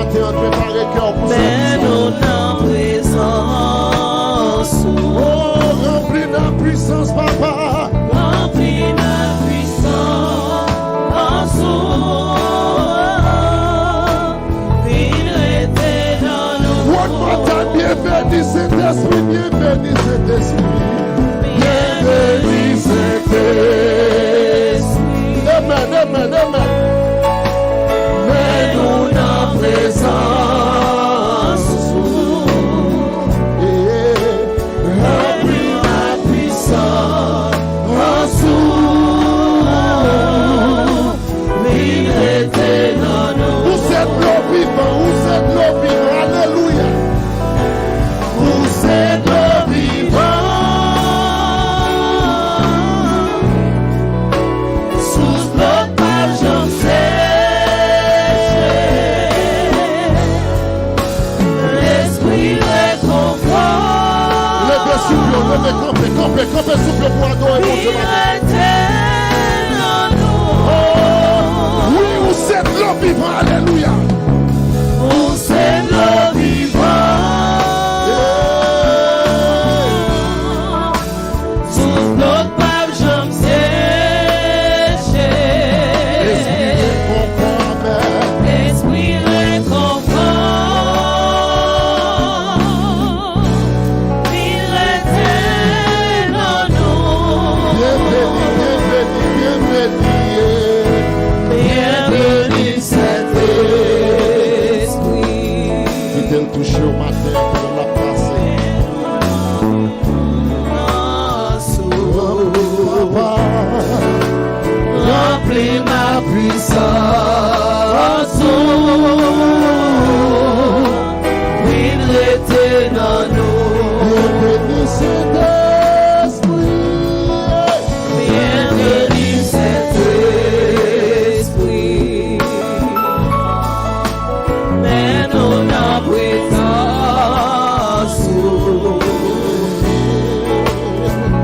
matin, préparez cœur pour ça. Mets-nous dans présence. Oh, remplis la puissance, papa. Remplis la puissance. Viens rester dans nous. One more time, bienvenue Saint-Esprit, bienvenue Saint-Esprit. Bienvenue Saint-Esprit. Amen, amen, amen. Mets-nous dans présence. Remplis la puissance. Viens rester dans nous. Vous êtes l'eau vivant, vous êtes l'eau vivant, alléluia. Vous êtes le vivant. Sous notre page, j'en sais. L'esprit réconfort. Levez souffle, campez souffle pour adorer mon Dieu. Oui, vous êtes l'eau vivant, alléluia. Vous êtes le vivant. Sous notre page, j'en sais. L'esprit réconfort. Il reste dans nous. Bienvenue Saint-Esprit. Fidèle touché au matin pour la passer. Remplis ma puissance. Viens rester dans nous. Bienvenue Saint-Esprit. Bienvenue Saint-Esprit. Mets-nous dans présence.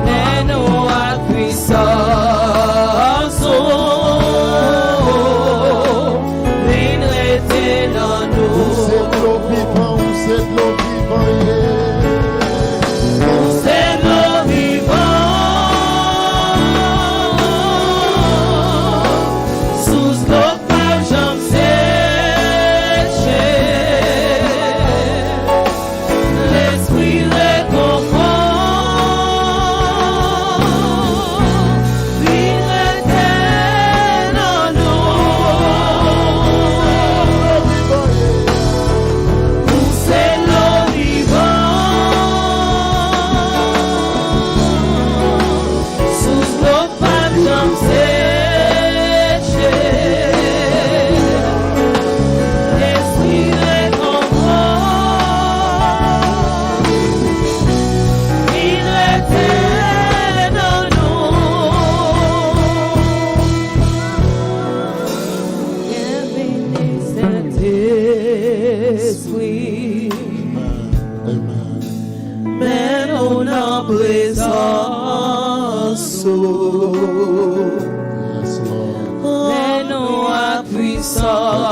Mets-nous à puissance. Viens rester dans nous. Vous êtes l'eau vivant, vous êtes l'eau vivant, Vous êtes le vivant. Sous nos pages, j'en sèche. L'esprit réconfort. Viens rester dans nous. Vous êtes le vivant. Sous nos pages, j'en sèche. L'esprit réconfort. Il reste dans nous. Bienvenue Saint-Esprit. Amen. Mets-nous en présence. Yes, Lord. Mets-nous à puissance.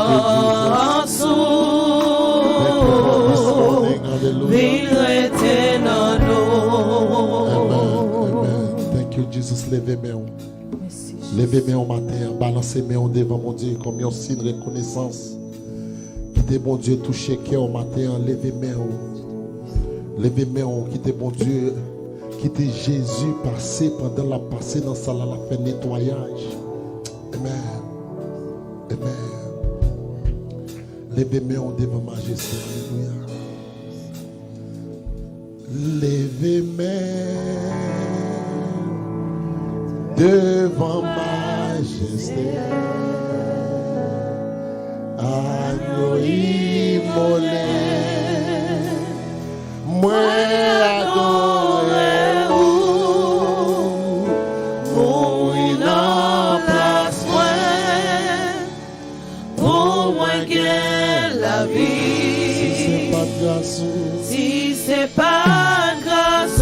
Viens rester dans nous. Amen. Thank you, Jesus. Levez mes mains. Levez mes mains au matin. Balancez mes mains devant mon Dieu comme un signe de reconnaissance. Quittez mon Dieu toucher cœur au matin. Levez mes mains. Levez mes mains. Quittez mon Dieu. Quittez Jésus passer pendant la passée dans la salle à la fait nettoyage. Amen. Amen. Levez mes mains devant majesté. Alléluia. Levez mes devant majesté. Agneau immolé. Moi adoré Mourir dans place moi. Pour moi gagne la vie. si c'est pas de grâce. Si c'est pas grâce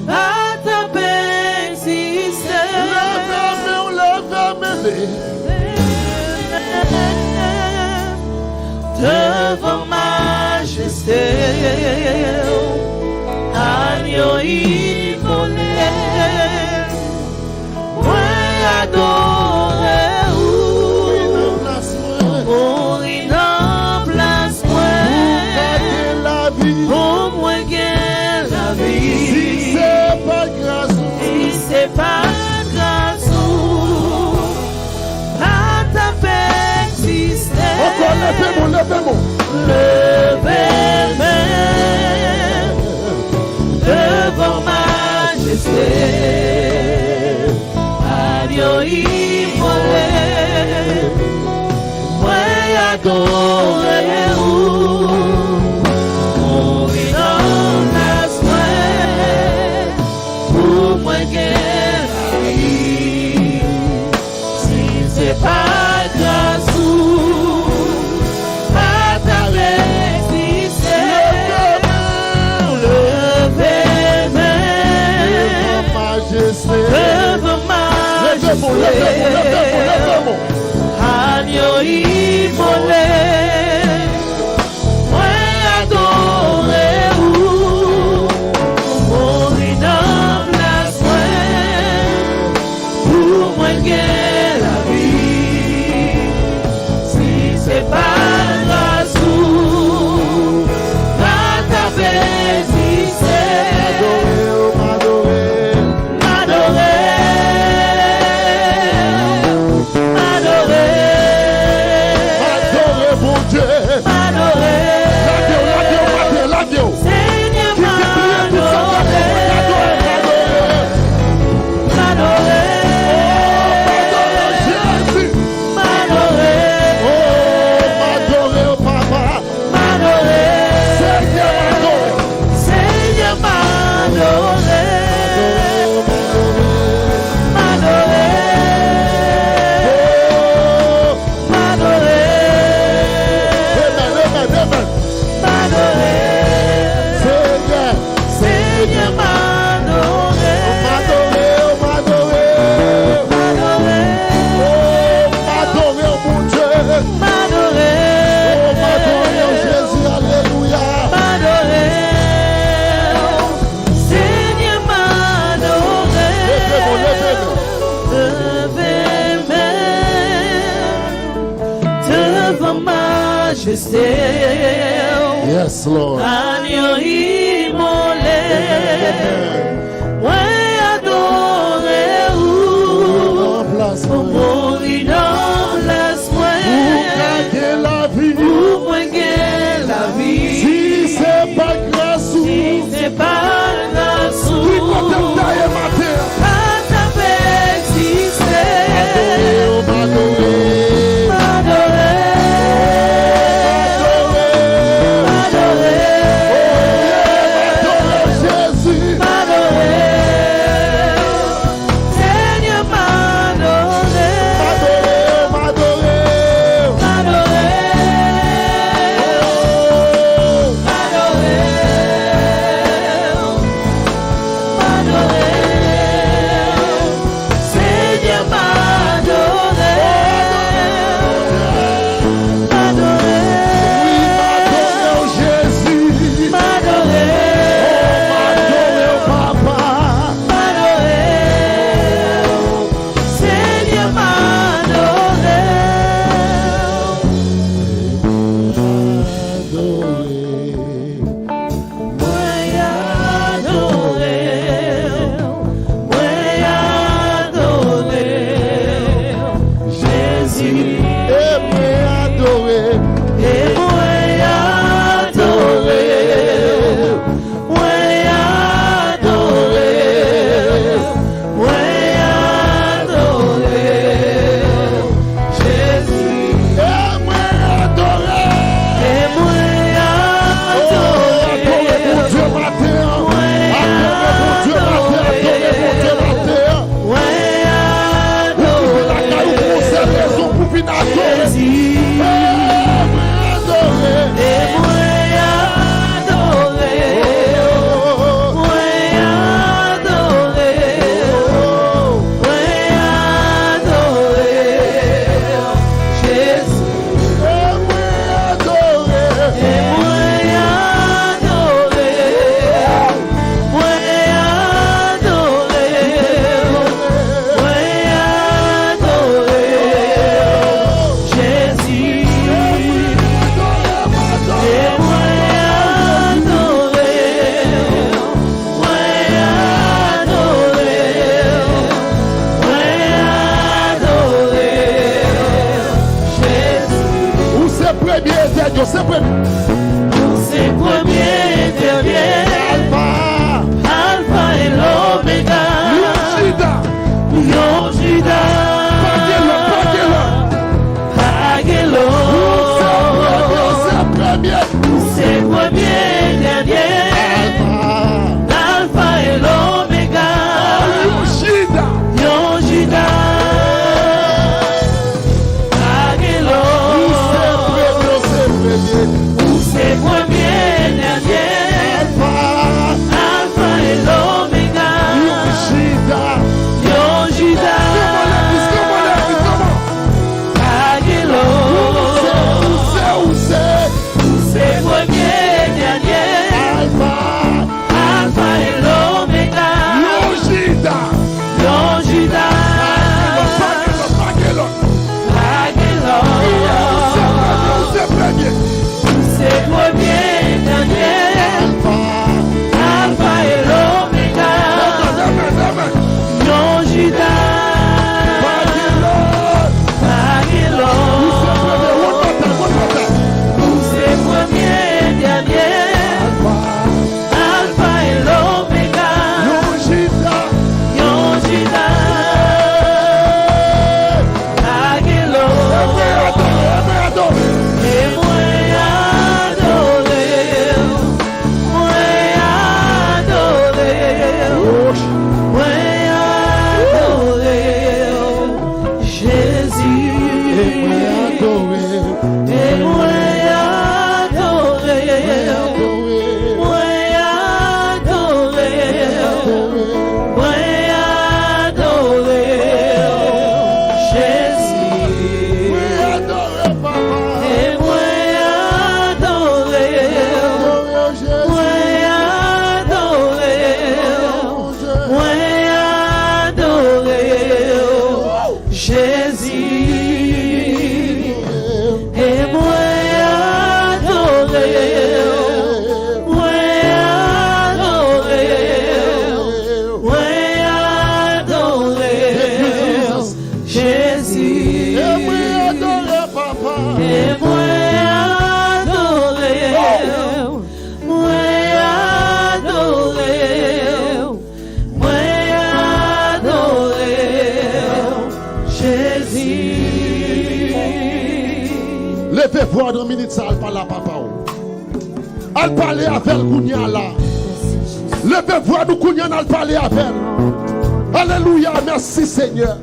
à ta persistance. devant majesté, agneau immolé, moi adoré ou mourir en place moi, pour moi gagner la vie. Si c'est pas grâce ou pas ta existence. Encore levez-moi. Levez-moi devant majesté, agneau immolé, moi adoré ou mourir dans la soie, pour moi gagner la vie. Si c'est pas grâce ou pas ta existence, levez-moi devant majesté, agneau immolé, moi adoré ou mourir dans la soie, pour moi gagner la vie. Si c'est pas grâce ou pas ta existence, m'adorer. Yes, Lord. Agneau immolé, moi adoré ou mourir dans la soie, pour moi gagner la vie. Si c'est pas grâce ou pas ta existence. c'est premier. C'est premier et dernier. Alpha et l'Oméga. Lion Judas. Pagelo. C'est premier et dernier. Alpha et l'Oméga. Lion Judas. Pagelo. C'est premier et dernier. Alpha et l'Oméga. Lion Judas. Pagelo. C'est premier et dernier. Alpha et l'Oméga. Lion Judas. Pagelo. C'est premier et dernier. Alpha et l'Oméga. Lion Judas. Pagelo. C'est premier et dernier. Alpha et l'Oméga. Lion Judas. Pagelo. Et moi adoré. Jésus. Et moi adoré. Levez-vous dans minute ça, elle parle à papa. Elle parle avec Kounia là. Levez-vous nous Kounia, elle parle avec. Alléluia, merci Seigneur.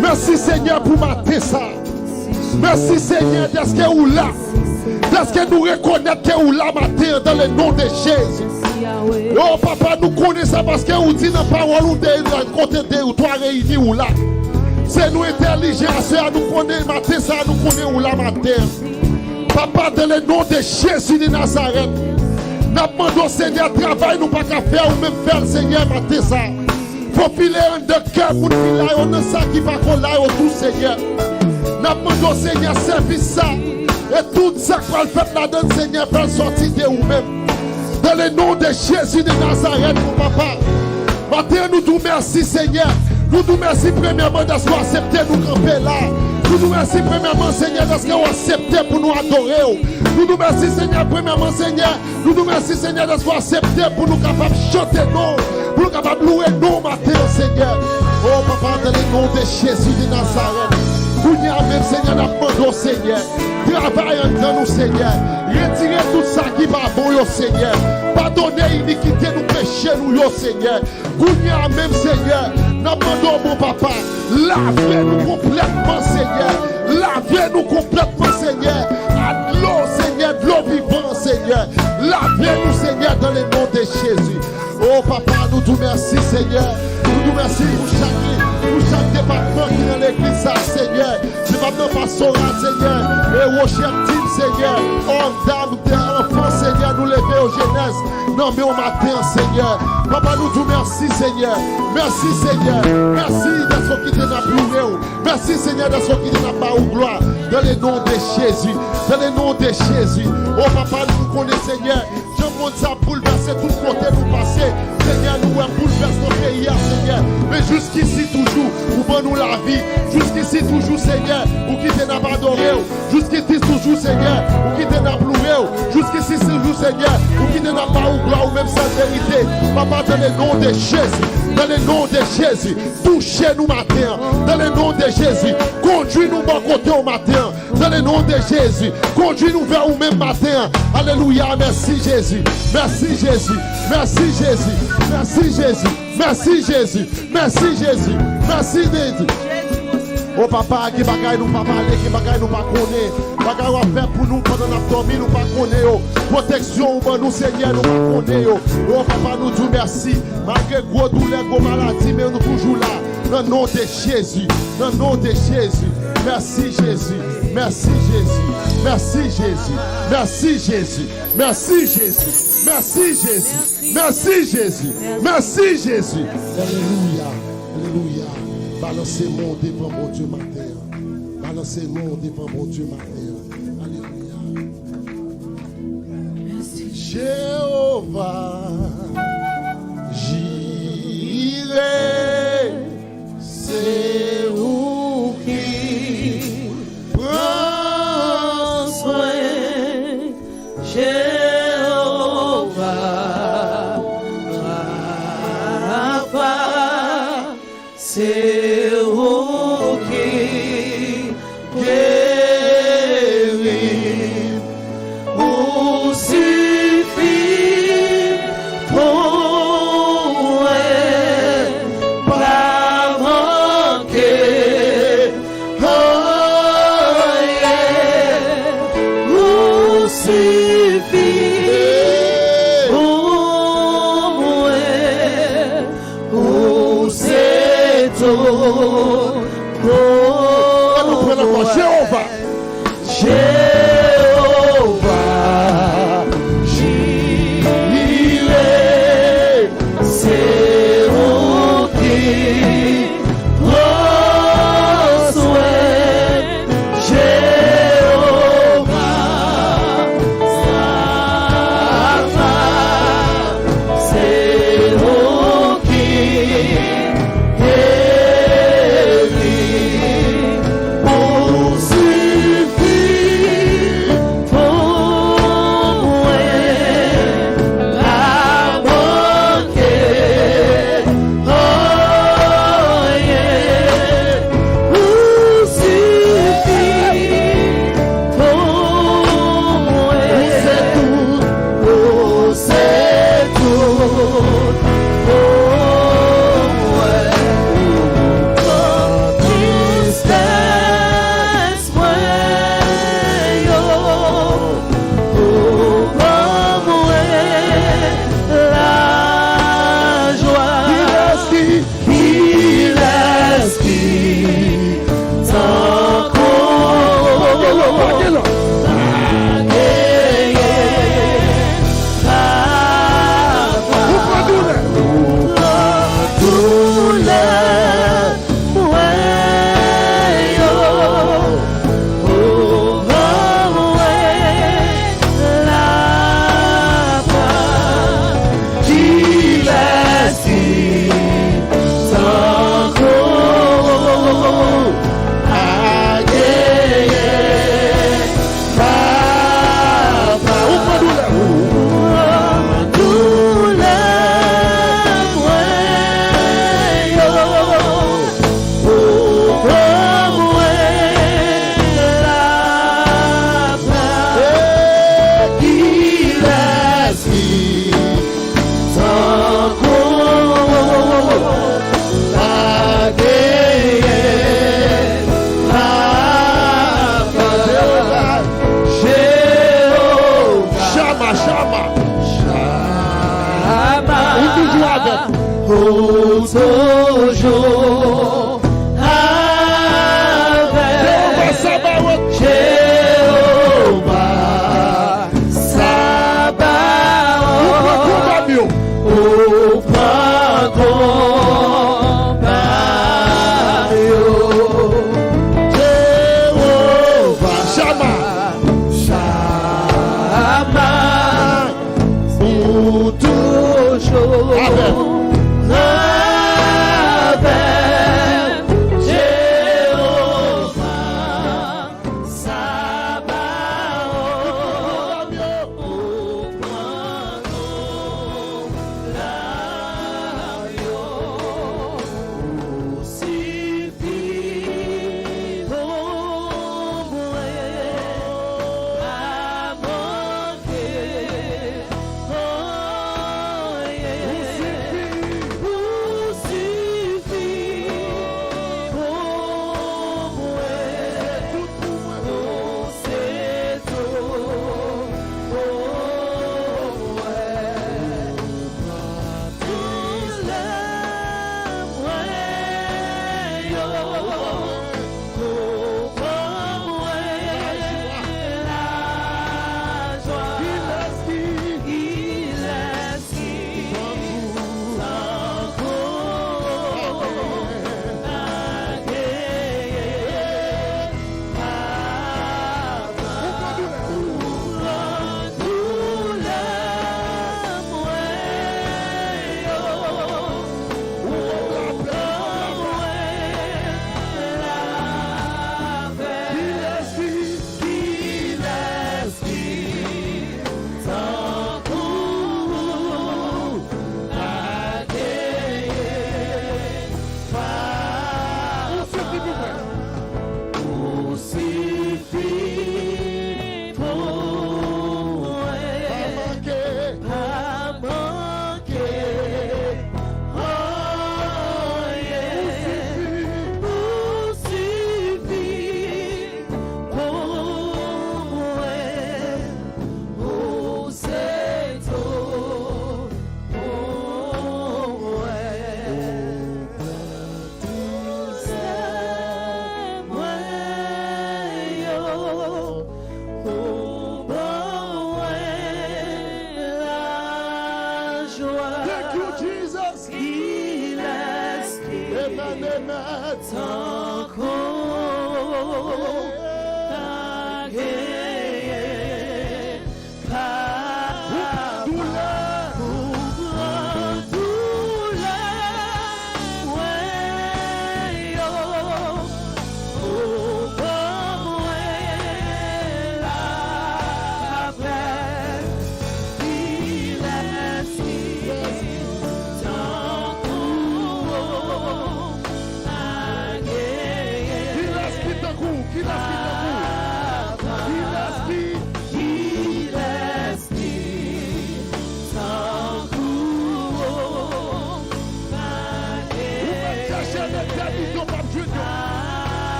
Merci Seigneur pour mater ça. Merci Seigneur d'est-ce que vous là. D'est-ce que nous reconnaissons que vous là matin dans le nom de Jésus. Oh papa, nous connaissons ça parce que vous dites dans la parole ou de côté de ou toi réunis ou là. C'est nous intelligents, nous connaissons matin ça, nous connaissons ou là matin. Papa, dans le nom de Jésus de Nazareth, nous demandons Seigneur, travail nous pas qu'à faire ou même faire Seigneur matin ça. Faut filer un de cœur pour filer on a ça qui va qu'on là autour Seigneur. Nous demandons Seigneur, service ça. Et tout ça qu'on fait là-dedans Seigneur, faire sortir de vous-même. Dans le nom de Jésus de Nazareth, mon papa. Matin, nous te merci Seigneur. Nous te merci premièrement d'avoir accepté nous camper là. Nous te merci premièrement Seigneur d'avoir accepté pour nous adorer. Nous te merci Seigneur premièrement Seigneur. Nous te merci Seigneur d'avoir accepté pour nous capables de chanter non. Pour nous capables de louer non matin Seigneur. Oh papa, dans le nom de Jésus de Nazareth. Nous même Seigneur, nous demandons Seigneur. Travaille entre nous Seigneur. Retirez tout ça qui va bon yo Seigneur. Pardonnez l'iniquité, nous péchés nous yo Seigneur. Nous même Seigneur. Nous demandons mon papa. Lavez-nous complètement Seigneur. Lavez-nous complètement Seigneur. À de l'eau Seigneur, de l'eau vivante Seigneur. Lavez-nous Seigneur dans le nom de Jésus. Oh papa, nous te remercions Seigneur. Nous te remercions pour chaque département qui est dans l'église, Seigneur. Département pastoral, Seigneur. Et Rocher Team, Seigneur. Hommes, dames, enfants, Seigneur. Nous lever aux jeunesse. Non, mais au matin, Seigneur. Papa, nous te remercions, Seigneur. Merci, Seigneur. Merci de ce qui te n'a pleuré. Merci, Seigneur, de ce qui te n'a pas ou gloire. Dans le nom de Jésus. Dans le nom de Jésus. Oh, papa, nous connaissons, Seigneur. monde ça bouleverse tout côté nous passer. Seigneur, nous bouleverse nos pays, Seigneur. Mais jusqu'ici toujours, pour nous la vie. Jusqu'ici toujours, Seigneur, pour qui t'es abandonné. Jusqu'ici toujours, Seigneur, pour qui t'es pleuré. Jusqu'ici toujours, Seigneur, pour qui t'es pas ou gloire ou même sans vérité. Papa, dans le nom de Jésus, dans le nom de Jésus, touchez-nous matin. Dans le nom de Jésus, conduis-nous bon côté au matin. Dans le nom de Jésus, conduis-nous vers vous même matin. Alléluia, merci Jésus, merci Jésus, merci Jésus, merci Jésus, merci Jésus, merci Jésus, merci Jésus. Oh papa, qui bagaille nous pas parler, qui bagaille nous pas connaître. Bagaille va faire pour nous pendant notre dormi, nous pas connaître. Protection pour nous, Seigneur, nous pas connaître. Oh papa, nous disons merci. Malgré gros douleur, gros maladie, mais nous toujours là. Dans le nom de Jésus, dans le nom de Jésus. Merci Jésus, merci Jésus, merci Jésus, merci Jésus, merci Jésus, merci Jésus, merci Jésus, merci Jésus. Alléluia, alléluia. Balancez-moi devant mon Dieu matin. Balancez-moi devant mon Dieu matin. Alléluia. Merci. Jéhovah, j'irai, c'est où qui prend soin. Jéhovah, Rapha, c'est toujours avec Jéhovah Sabaoth au point combat Jéhovah Shammah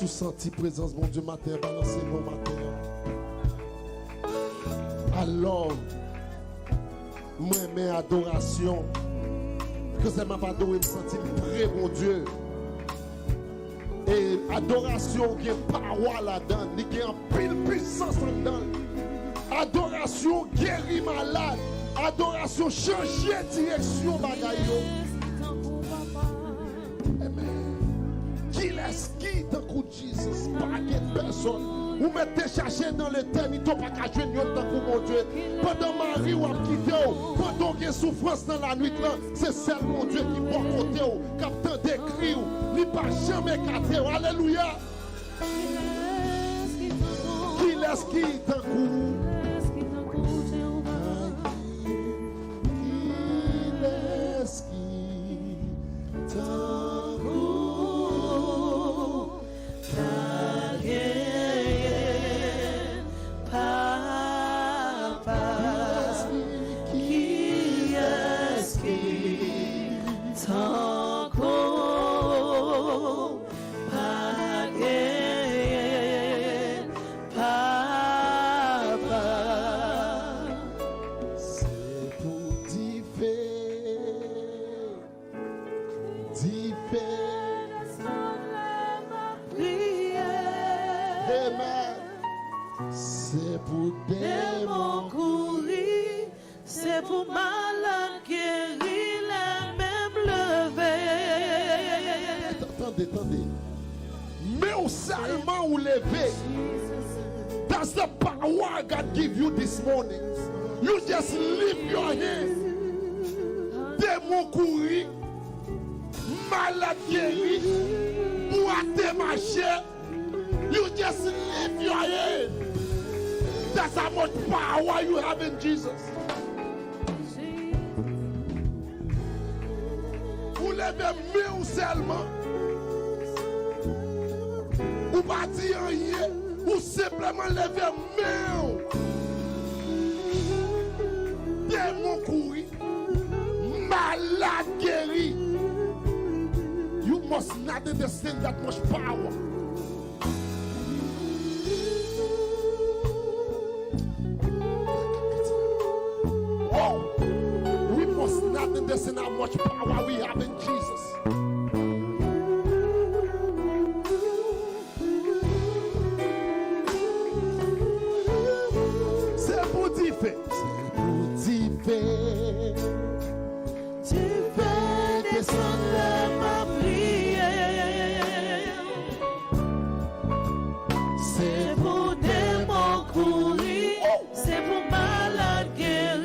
Senti présence, mon Dieu, matin, balancez mon matin. Alors, moi, mes adoration, que ça m'a pas adoré, me sentir prêt, mon Dieu. Et adoration, il y a parole là-dedans, il y a pile puissance là-dedans. Adoration, guérit malade. Adoration, changer direction, bagaille. Qui laisse qui dans coup de Jesus? Pas de personne. Vous mettez chercher dans l'éternité, pas qu'à jouer dans coup, mon Dieu. Pendant Marie ou à quitter, pendant qu'il y a souffrance dans la nuit, c'est celle, mon Dieu, qui va côté, qui a tant d'écrit, il n'a pas jamais gâté. Alléluia. Qui laisse qui dans coup? Qui laisse qui dans coup? C'est pour démons courir, c'est pour malades guérir, les mêmes lever. Attendez. Mais au seulement ou lever. That's the power God give you this morning. You just lift your hands. Démons courir, malades guérir, boiter marcher. You just lift your hands. That's how much power you have in Jesus. Vous levez mieux seulement. Ou pas dire rien. Ou simplement lever mieux. Démon courir. Malade guéri. You must not understand that much power. We must not understand how much power we have in Jesus. C'est pour t'y faire. Tu fais descendre ma prière. C'est pour démons courir. C'est pour malade guérir.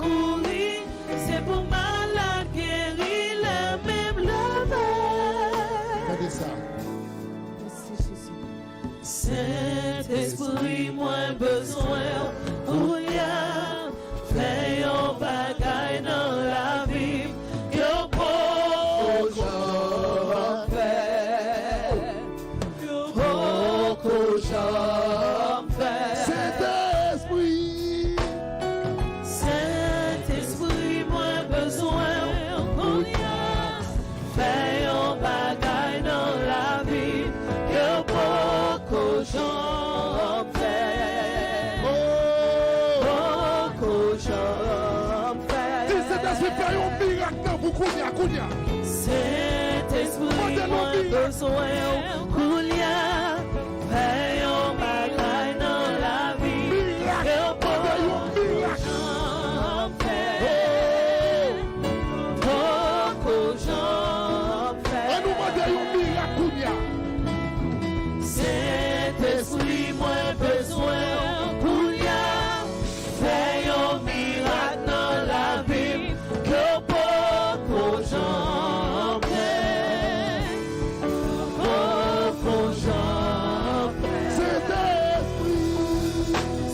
courir, c'est pour malade guérir, le même lever. Regardez ça. Saint-Esprit, moins besoin pour rien. Fais un bagaille dans la vie. Que pour j'en fais. Que j'en fais. Saint-Esprit. Saint-Esprit, moins besoin pour rien. Fais un bagaille dans la vie. Que pour j'en fais. Que j'en fais. Si Saint-Esprit fait un miracle dans vous, Kounia. Saint-Esprit, moins besoin Kounia. Fais un bagaille dans la vie. Que pour j'en fais. Que j'en fais. On nous demande un miracle, Kounia. Saint-Esprit, moins besoin Kounia. Fais un miracle dans la vie. Que pour j'en fais. Que j'en fais. Saint-Esprit.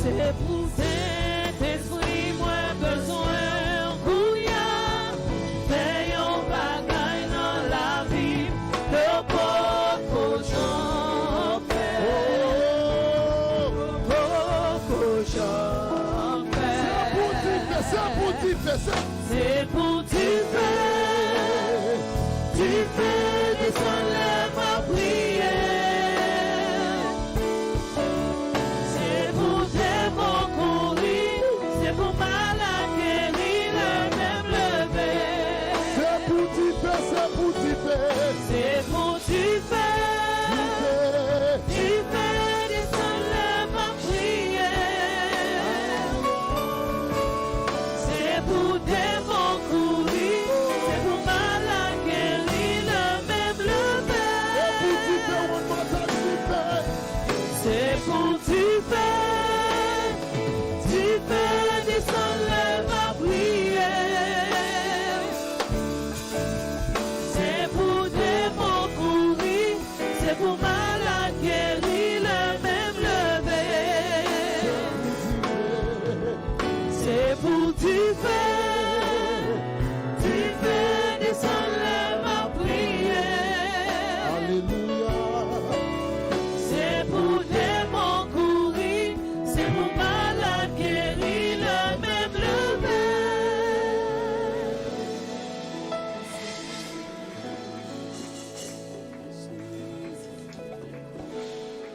C'est pour Saint-Esprit, moins besoin Kounia. Fais un bagaille dans la vie. Que pour j'en fais. Que j'en fais. C'est pour tu fais ça. C'est pour tu fais. Tu fais descendre ma prière. C'est pour démons courir. C'est pour malade guérir, le même lever. C'est pour tu fais, c'est pour tu fais. C'est pour tu fais. Tu fais descendre ma prière. C'est pour démons courir. C'est pour malade guérir, le même lever. C'est pour tu fais. Tu fais descendre ma prière. C'est pour démons courir. C'est pour malade guérir, le même lever. C'est pour tu fais descendre ma prière. Alléluia. C'est pour démons courir, c'est pour malade guérir, le même lever.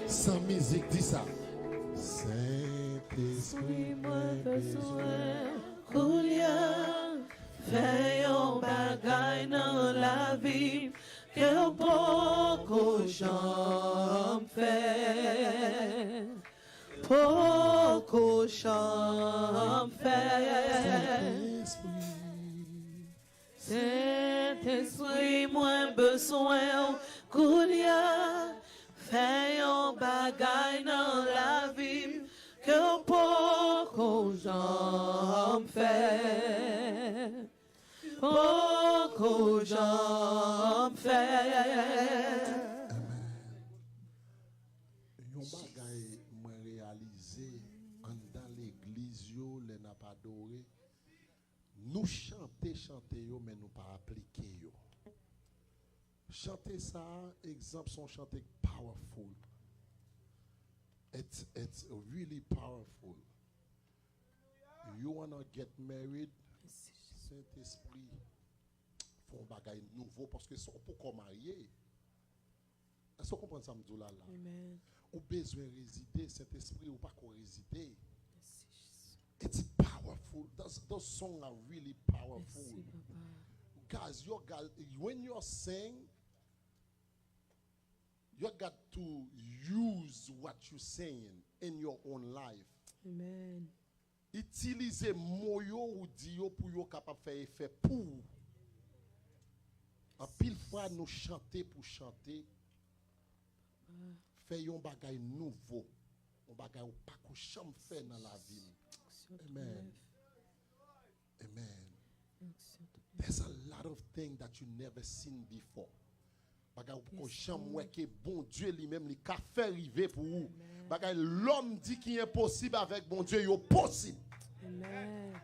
Sans musique, dis ça. Saint-Esprit, Moi besoin Koulia, fais un bagaille dans la vie, que beaucoup j'en fais. Beaucoup j'en fais. Saint-Esprit, moins besoin Koulia, fais un bagaille dans la vie, que beaucoup j'en fais. Beaucoup j'en fais. Yon bagay mwen réalisé en dans l'église yo les n'a pas adoré. Nous chanter yo mais nous pas appliquer yo. Chanter ça, exemple son chanter powerful. It's really powerful. You wanna get married, Saint-Esprit font bagay nouveau parce que sont pour marier. Est-ce que vous comprenez ça, m'dou là? Amen. Ou besoin résider, Saint-Esprit ou pas qu'on résider. It's powerful. Those songs are really powerful. Guys, when you're sing, you got to use what you're saying in your own life. Amen. Utiliser moyo ou diyo pour yo capable faire effet pour. En pile fois nous chanter pour chanter. Fait un bagay nouveau. Un bagay ou pas qu'on jamais fait dans la vie. Amen. lot of things that you never seen before. Bagay ou jamais que bon Dieu lui-même li ka fait arriver pour vous. Bagay l'homme dit qu'il est impossible avec bon Dieu, il est possible. Amen.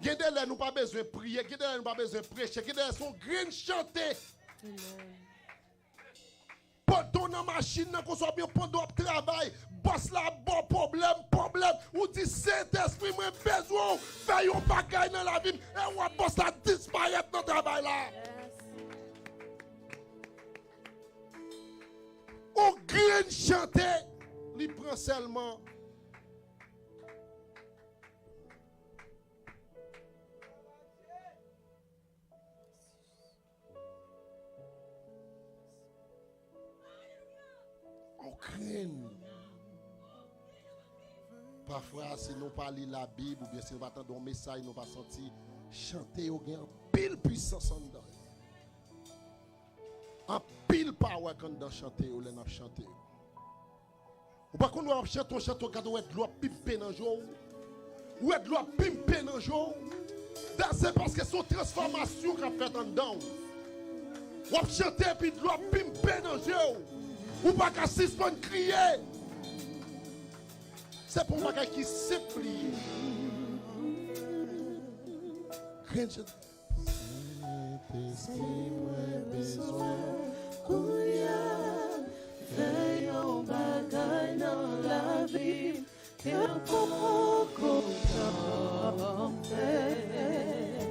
Gede nous pas besoin de prier, gede nous pas besoin de prêcher, gede son grain chanter. Amen. Pendant la machine, qu'on soit bien pendant le travail, boss la bon problème, ou dit Saint-Esprit, moi besoin, faire un bagage dans la vie, et on boss la disparaître dans le travail là. Au grain chanter, il prend seulement. On craint. Parfois, si nous pas lire la Bible ou bien si nous pas entendre un message, nous pas sentir chanter au gain pile puissance en dedans. En pile power quand on chanter ou l'on chanter. Ou pas qu'on doit chanter on chante quand on est de l'eau pimper dans jour. Ou est de l'eau pimper dans jour. C'est parce que c'est une transformation qu'a fait en dedans. Ou chanter puis de l'eau pimper dans jour. Ou pas qu'à suspendre crier. C'est pour moi qui sait prier. Saint-Esprit, moi besoin. Fais un bagage dans la vie. Et un beaucoup j'en fais.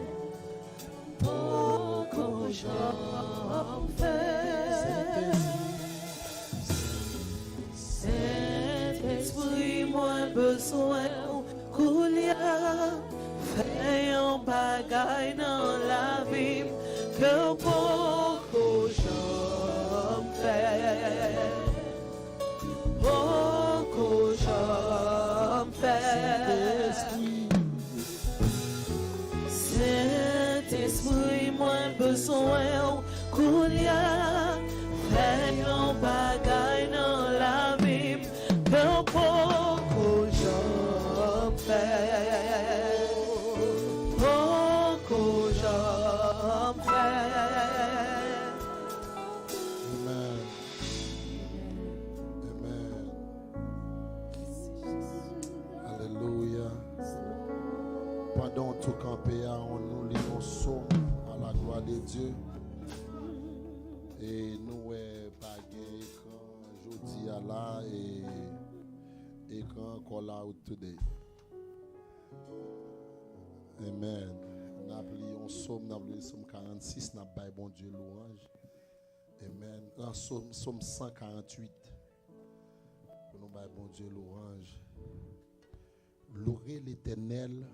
Beaucoup j'en fais. Saint-Esprit, moi besoin. Koulia, fais un bagage dans la vie. Que beaucoup j'en fais. Beaucoup j'en fais. Saint-Esprit, moi besoin. Koulia, fais un bagage dans la vie. Que beaucoup j'en fais. Beaucoup j'en fais. Amen. Amen. Alléluia. Pendant tout campé, on nous lit un psaume à la gloire de Dieu. Et nous, pas de écran jeudi à là et écran call out today. Amen. Nous avons lu un psaume, nous avons lu psaume 46, nous avons dit bon Dieu louange. Amen. Un psaume 148. Pour nous dire bon Dieu louange. Louez l'Éternel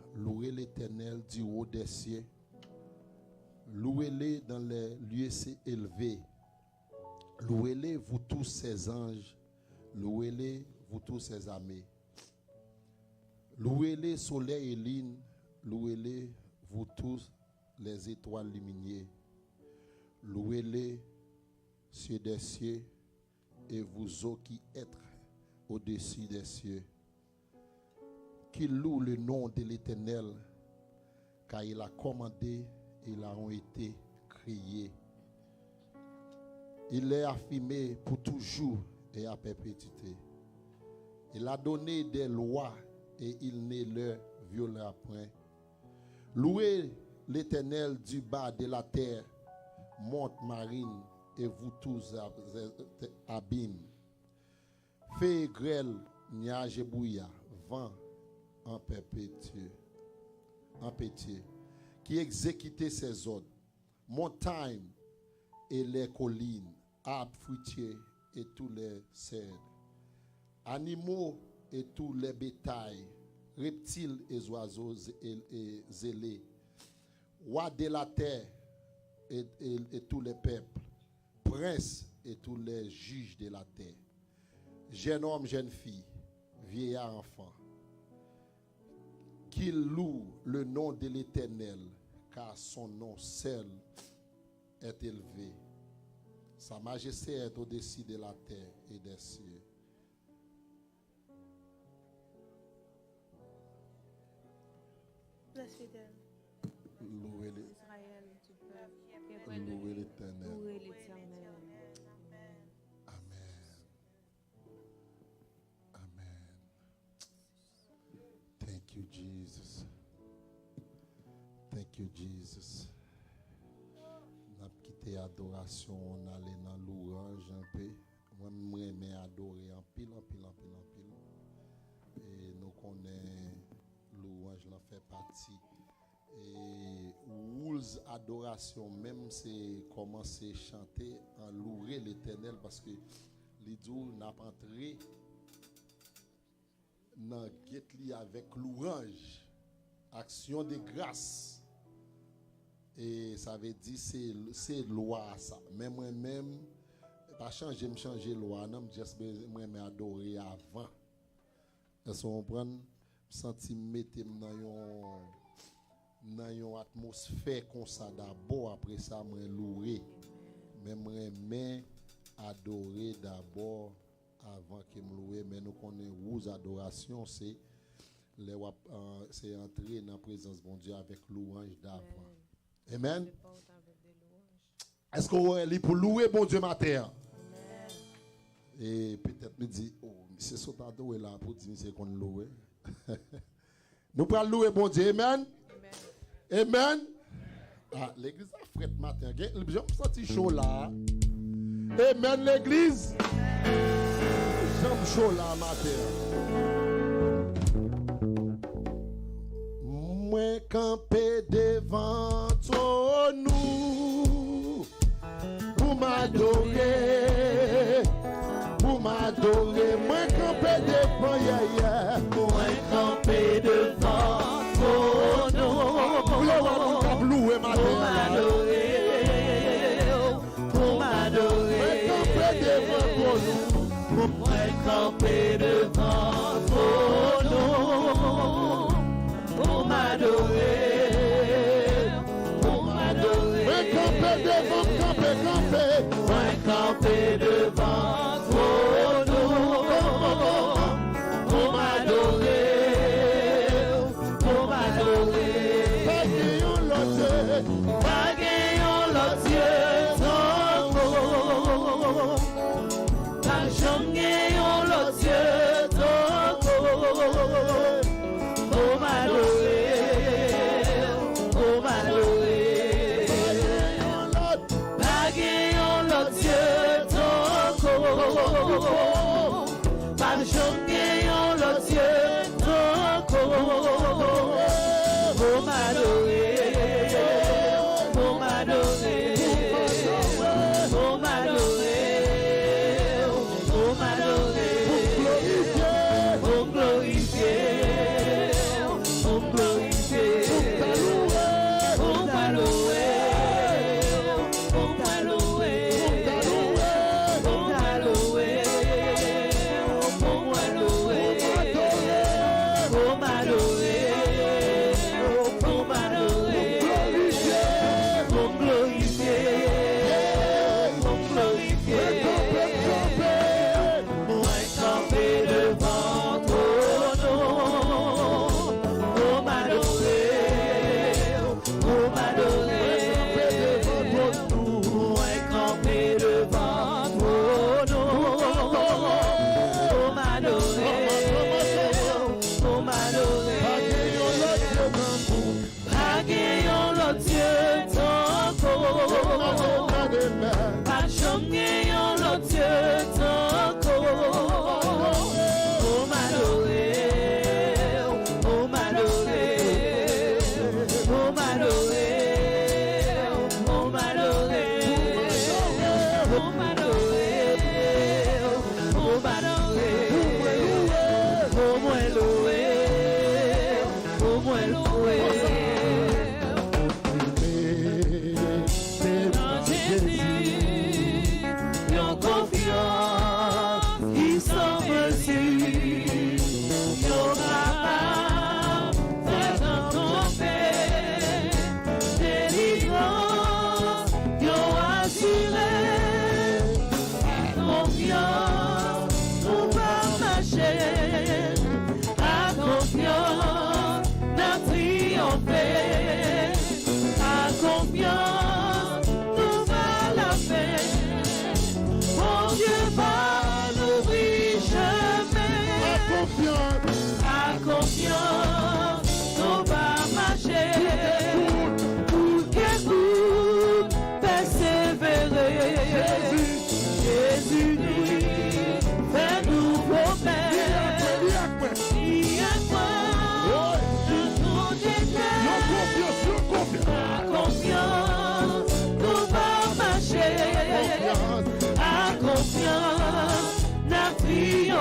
du haut des cieux. Louez-le dans les lieux élevés. Louez-le, vous tous ses anges. Louez-le, vous tous ses armées. Louez-le, soleil et lune. Louez-le, vous tous les étoiles lumineuses. Louez-le, cieux des cieux, et vous eaux qui êtes au-dessus des cieux. Qu'il loue le nom de l'Éternel, car il a commandé et ils ont été créés. Il est affirmé pour toujours et à perpétuité. Il a donné des lois et il ne leur violera point. Louez l'Éternel du bas de la terre, monte marine et vous tous abîmes. Fée grêle, nuage et brouillard, vent en perpétué, qui exécutait ses ordres, montagnes et les collines, arbres fruitiers et tous les cèdres, animaux et tous les bétails, reptiles et oiseaux et zélés, rois de la terre et tous les peuples, princes et tous les juges de la terre, jeune homme, jeune fille, vieillard, enfant, qu'il loue le nom de l'Éternel, car son nom seul est élevé. Sa majesté est au-dessus de la terre et des cieux. Bless you, Dan. Louez Israël, tu peux. louez l'Éternel. Louer l'Éternel. Amen. Amen. Thank you, Jesus. Thank you, Jesus. On a quitté l'adoration, on allait dans l'ouange un peu. Moi, j'aime adorer en pile. Et nous connaissons louange, on fait partie. Et rules adoration, même c'est commencer à chanter en louer l'Éternel parce que les jours n'a pas entré dans guet avec louange, action de grâce. Et ça veut dire c'est loi ça. Même moi-même pas changer me changer loi, non juste moi adorer avant. Est-ce qu'on comprend? Senti mettre dans une atmosphère comme ça d'abord, après ça moi louer. Même moi adorer d'abord avant que me louer, mais nous connaissons vos adorations, c'est entrer dans la présence de Dieu avec louange d'avant. Amen. Est-ce qu'on est pour louer bon Dieu matin? Et peut-être me dit, oh, c'est ça t'adorer là pour dire c'est qu'on loue. Nous pouvons louer bon Dieu. Amen. Amen. Ah, l'église a fret matin. J'ai senti chaud là. Amen l'église. J'aime chaud là matin. Moi campé devant toi nous pour m'adorer. Pour m'adorer, moi camper devant yaya. Moi camper devant ton nom. Pour m'adorer, pour m'adorer. Moi camper devant ton nom. Pour m'adorer, pour m'adorer. Moi camper devant, Moi camper devant. Pour m'adorer, pas gagnons l'autre Dieu, pas gagnons l'autre Dieu, pour m'adorer, pas gagnons l'autre Dieu, pas gagnons l'autre Dieu, pour m'adorer, pour m'adorer, pour m'adorer, pour m'adorer, pour glorifier, pour glorifier, pour t'allouer, pour t'allouer, pour t'allouer, pour m'allouer, pour m'adorer.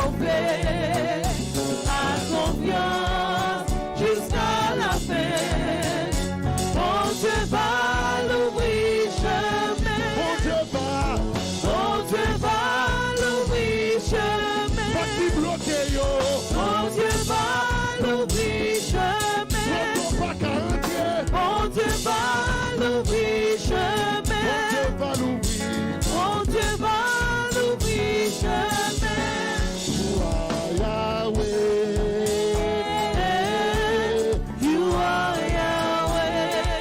sauver. À confiance jusqu'à la fin. Mon Dieu va l'ouvrir chemin. Mon Dieu va. Mon Dieu va l'ouvrir chemin. Pas qui bloqué yo. Mon Dieu va l'ouvrir chemin. Mon pas qu'à rentrer. Mon Dieu va l'ouvrir chemin. Mon Dieu va l'ouvrir. Mon Dieu va l'ouvrir chemin. You are Yahweh. You are Yahweh.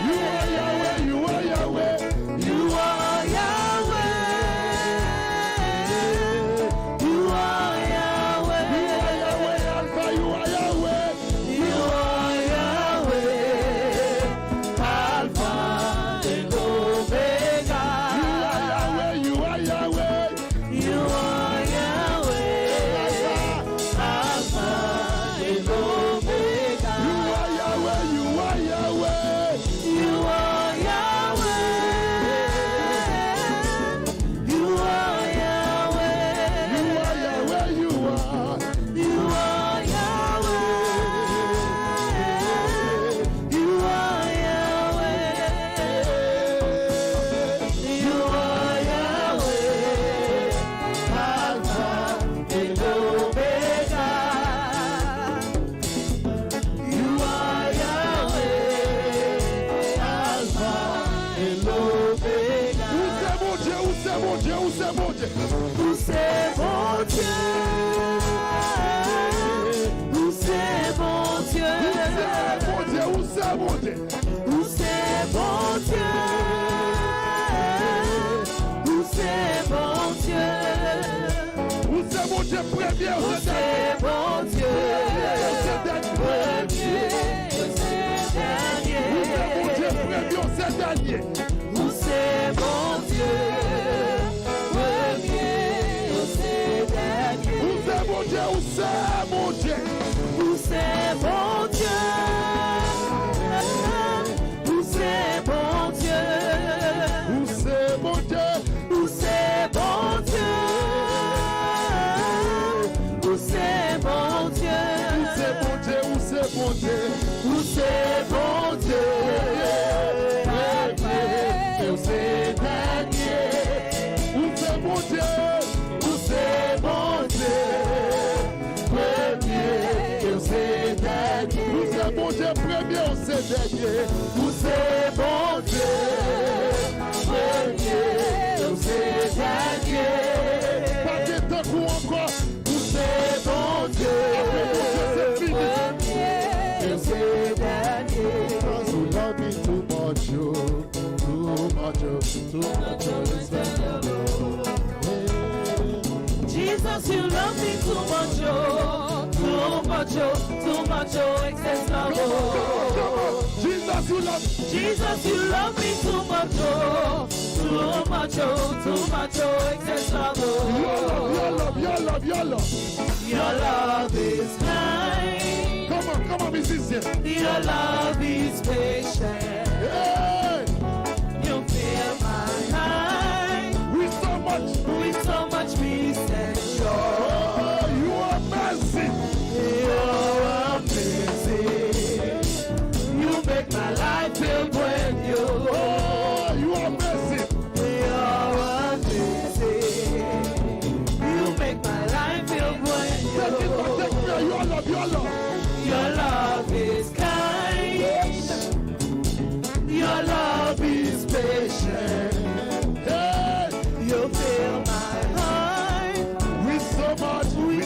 You are Yahweh. You are Yahweh. You are Yahweh. You are Yahweh. Alpha. You are Yahweh. You are Yahweh. Alpha and Omega. You are Yahweh. You are Yahweh. Alpha and Omega. You are Yahweh. You are Yahweh. You are Yahweh. You are Yahweh. You are Yahweh. You are. You are Yahweh. You are Yahweh. You are Yahweh. Alpha and Omega. You are Yahweh. Alpha and Omega. Où c'est mon Dieu? Où c'est mon Dieu? Où c'est mon Dieu? Où c'est mon Dieu? Où c'est mon Dieu? Où c'est mon Dieu? Où c'est mon Dieu? Où c'est mon Dieu? Premier, Où c'est mon Dieu? Premier, c'est dernier. Où c'est mon Dieu? Premier, c'est dernier. Où c'est mon Dieu? Premier, c'est dernier. Où c'est mon Dieu? Où c'est mon Dieu? Où c'est mon Dieu? Où c'est mon Dieu? Où c'est mon Dieu? Où c'est mon Dieu? Où c'est mon Dieu? Où c'est mon Dieu? Où c'est mon Dieu? Où c'est mon Dieu? Premier, c'est dernier. Où c'est mon Dieu? Où c'est mon Dieu? Premier, c'est dernier. Où c'est mon Dieu? Premier, c'est dernier. Où c'est mon Dieu? Premier, c'est dernier. Pas de temps ou encore. Où c'est mon Dieu? Premier, c'est dernier. Because you love me too much, you. Too much, you. Too much, you. Jesus, you love me too much, oh, too much, oh, too much, oh, excess love, oh. Jesus, you love me. Jesus, you love me too much, oh, too much, oh, too much, oh, excess love, oh. Your love, your love, your love. Your love is kind. Come on, musician. Your love is patient. Hey, You fill my mind with so much. with so much peace and joy. Oh, you are mercy. You're amazing. You make my life feel brand new. Oh, you are mercy. You're amazing. You make my life feel brand Take it back, take new. me. Your love, your love. Your love is kind. Your love is patient. Hey, You fill my heart with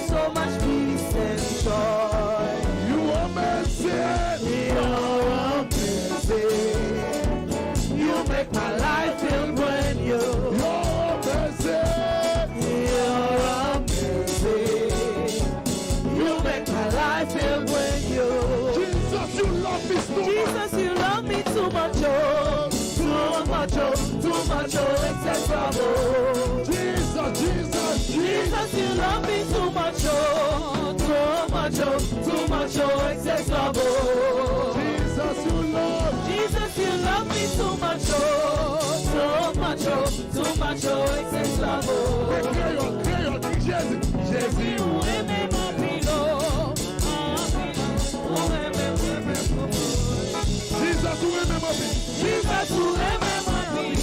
so much peace and joy. you are mercy. You're amazing. You make my life feel brand new. Your mercy. You're amazing. You make my life feel brand new. Jesus, you love me so much. Jesus, you love me too much, oh, too much, oh, too much, oh, excess love, oh. Jesus, Jesus, Jesus, you love me too much, oh, too much, oh, too much, oh, excess love, oh. Jesus, you love. Jesus, you love me too much, oh, too much, oh, too much, oh, excess love, oh. Créole, Jésus. Jésus, Jesus, ou remè m'apil.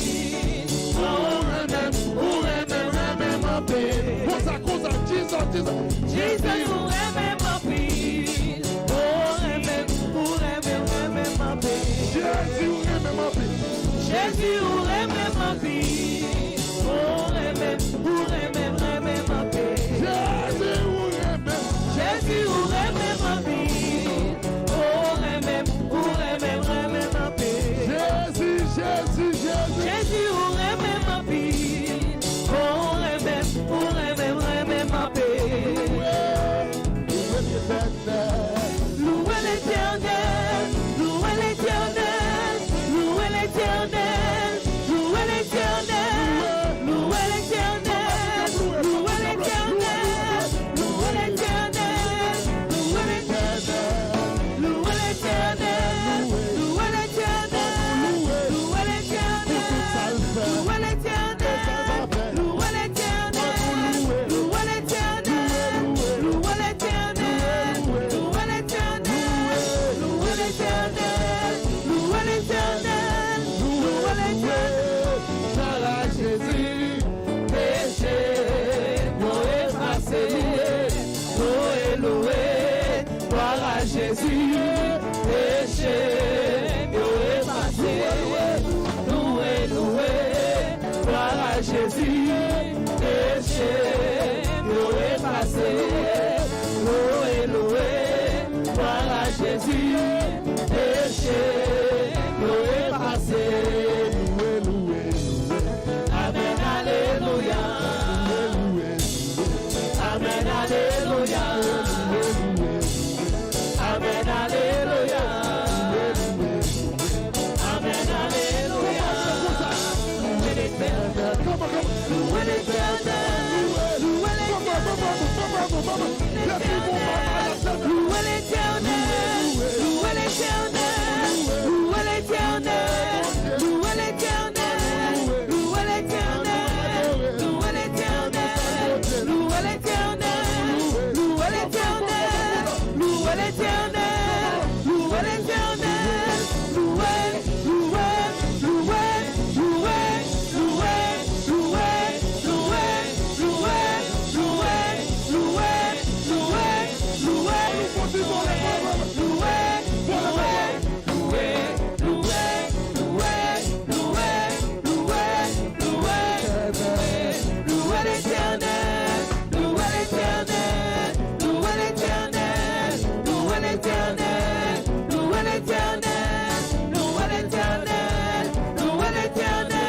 Ou remè m'apil. Jesus, ou remè m'apil. Ou remè m'apil. Jésus, ou remè m'apil. Ou remè m'apil. Jésus, ou remè m'apil. Ou remè m'apil. Jésus, ou remè m'apil. Ou remè m'apil. Louez l'Éternel, louez l'Éternel, louez l'Éternel, louez l'Éternel, louez l'Éternel, louez l'Éternel, louez l'Éternel, louez l'Éternel, louez l'Éternel, louez l'Éternel, louez l'Éternel, louez l'Éternel, louez l'Éternel, louez l'Éternel, louez l'Éternel, louez l'Éternel, louez l'Éternel, louez l'Éternel, louez l'Éternel. Par à Jésus, péché, nous effacé, loué, par à Jésus, péché, nous effacé, loué, par à Jésus, péché, nous effacé, loué, par à Jésus, péché, nous effacé. Amen, alléluia. Amen, alléluia. Amen, alléluia. Amen, alléluia. Louez l'Éternel. Louez l'Éternel. Louez l'Éternel. Louez l'Éternel. Louez l'Éternel. Louez l'Éternel. Louez l'Éternel. Louez l'Éternel. Louez l'Éternel. Louez l'Éternel. Louez l'Éternel. Louez l'Éternel. Louez l'Éternel. Louez, louez, louez, louez, louez, louez, louez, louez, louez, louez, louez, louez, louez l'Éternel, louez l'Éternel, louez l'Éternel, louez l'Éternel, louez l'Éternel, louez l'Éternel, louez l'Éternel, louez l'Éternel, louez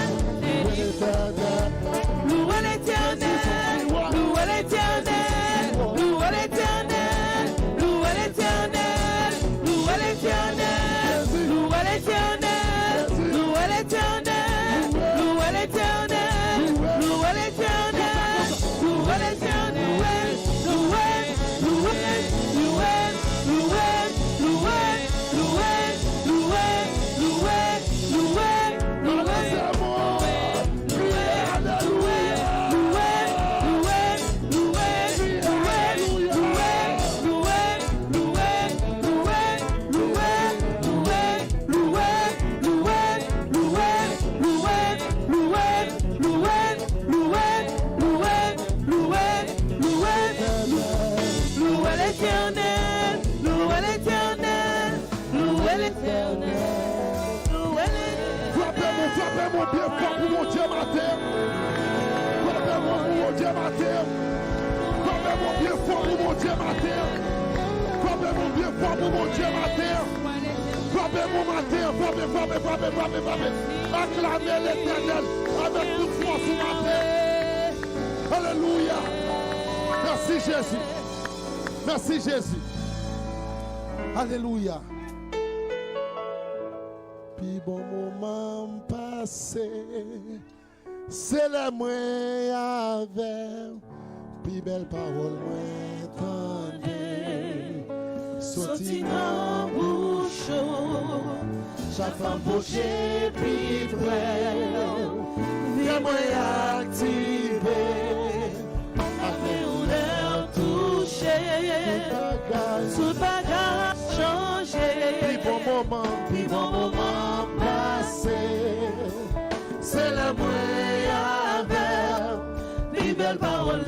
l'Éternel, louez l'Éternel, louez l'Éternel, louez l'Éternel, louez l'Éternel, louez l'Éternel, louez l'Éternel, louez l'Éternel, louez l'Éternel, louez l'Éternel, louez l'Éternel, louez, louez, louez, louez, louez, louez, louez, louez, louez, louez, Frappez mon bien fort pour mon Dieu matin. Frappez mon Dieu matin. Frappez mon bien fort pour mon Dieu matin. Frappez mon bien fort pour mon Dieu matin. Frappez mon matin. Frappez. Acclamez l'Éternel avec toute force ce matin. Alléluia. Merci Jésus. Merci Jésus. Alléluia. Puis bon moment passé, c'est la moins avec, puis belle parole moins tendue. Sorti dans bouche, chaque femme bouchée, puis vrai, viens moins activé, après on l'a touché, tout bagage. moment passé. C'est la moyen avec, Puis belle parole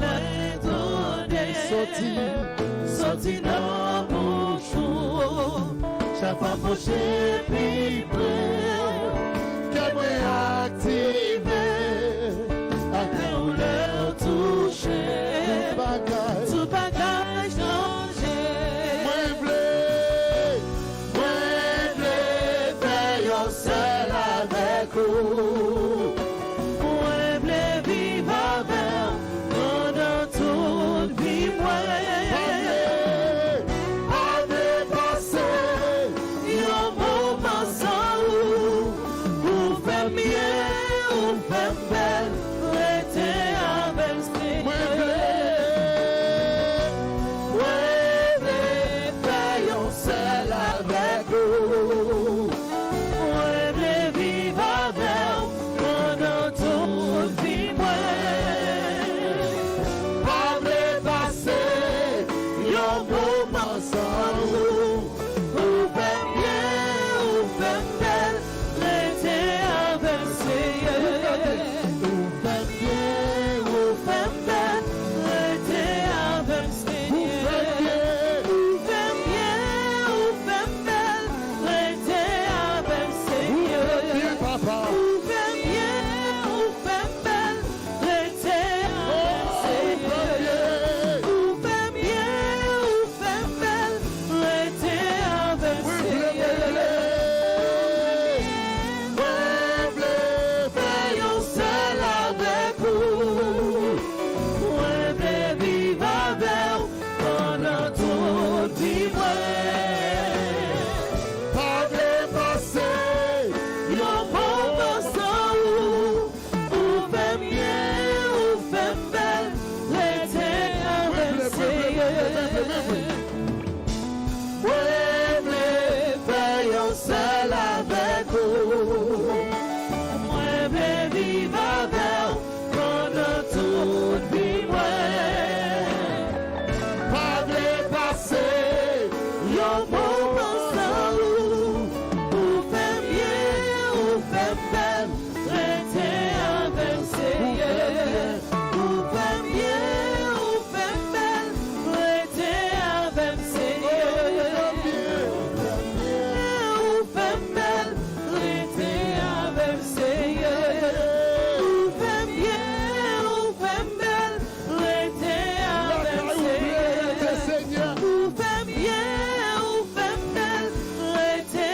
donnée. Sorti dans mon chou. chaque fois proche puis près, que moi activé, Et on leur touché. bagage. Tout bagage changé. Moi v'lais, veillons seul avec vous. Moi v'lais vivre avec pendant toute vie. Moi Allez, passer, un moment sans ou faire mieux, ou faire belle, rester avec moi Seigneur. v'lais, veillons seul avec vous. Moi v'lais vivre avec pendant toute vie. Moi Allez, passer, un moment sans vous. ou faire bien, ou faire belle, rester avec Seigneur. Vous faites bien, vous Faire belle, rester avec Seigneur. Ou faire bien, ou faire belle, rester avec Seigneur. faites bien, papa. Ou faire bien, ou faire belle, rester avec Seigneur. Ou faire bien, ou faire belle, rester avec Seigneur. Veillons seul avec vous. Moi, v'lais vivre avec pendant toute vie. Yon moment sans ou fait bien, ou fait belle, rester avec Seigneur. Veillons seul avec vous. Moi, v'lais vivre avec pendant toute vie. Yon moment sans ou fait bien, ou fait belle, rester avec Seigneur. Ou fait bien, ou fait belle, rester avec Seigneur. Ou fait belle, rester avec Seigneur. Ou fait bien, ou fait belle, rester avec Seigneur. Ou fait bien, ou fait belle, rester avec Seigneur. Ou fait bien, ou fait belle, rester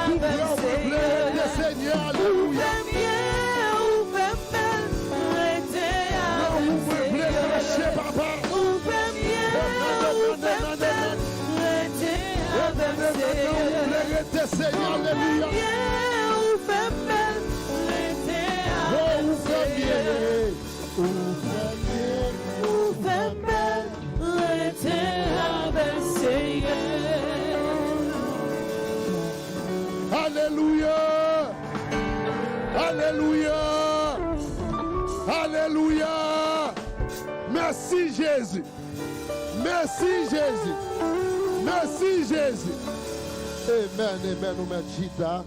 avec Seigneur. Ou fait bien, ou fait belle, rester avec Seigneur. Ou fait bien, ou fait belle, rester avec Seigneur. Seigneur, alléluia. Bien, ou fait belle, rester avec Seigneur. Ou fait belle, rester avec Seigneur. Alléluia. Alléluia. Alléluia. Merci Jésus. Merci Jésus. Merci Jésus. Amen, amen. Nous mettons Gita.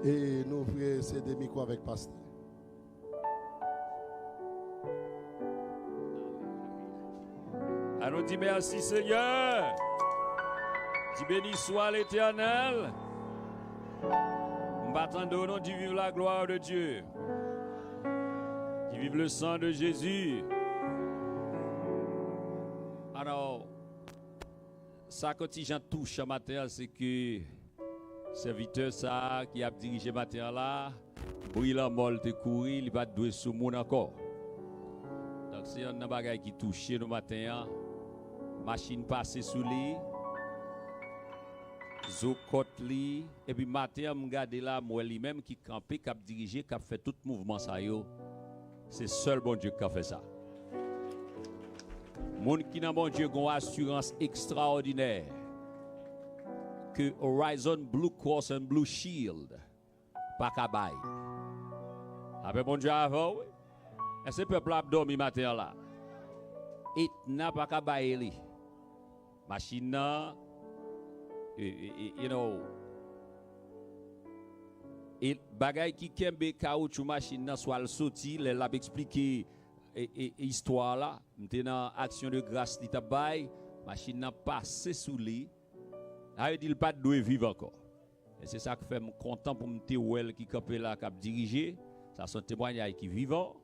Et nous ouvrons ces demi-micros avec pasteur. Allons dit merci Seigneur. Dis béni soit l'Éternel. Nous attendons nom d'y vivre la gloire de Dieu. D'y vivre le sang de Jésus. Alors, ça quand j'en touche ce matin, c'est que serviteur ça qui a dirigé matin là, brillant molle te courir, il va douer sous monde encore. Donc c'est un bagage qui touche nous matin, machine passée sous lui, zokot li, et puis matin me regarder là moi lui-même qui campé, qui a dirigé, qui a fait tout mouvement ça yo. C'est seul bon Dieu qui a fait ça. Moun qui n'a bon Dieu une assurance extraordinaire que Horizon Blue Cross and Blue Shield pas kabay. Après bon Dieu avant, oui. Est-ce que le peuple a dormi matin là? et n'a pas qu'à bailler. Machine là, you know, et bagay qui kembe caoutchouc machine là soit le sorti, l'a expliqué histoire là, m'était dans action de grâce li ta bay, machine n'a passé sous lui. A dit il pas doit vivre encore. Et c'est ça qui fait me content pour me well qui campé là qui diriger, ça son témoignage qui vivant.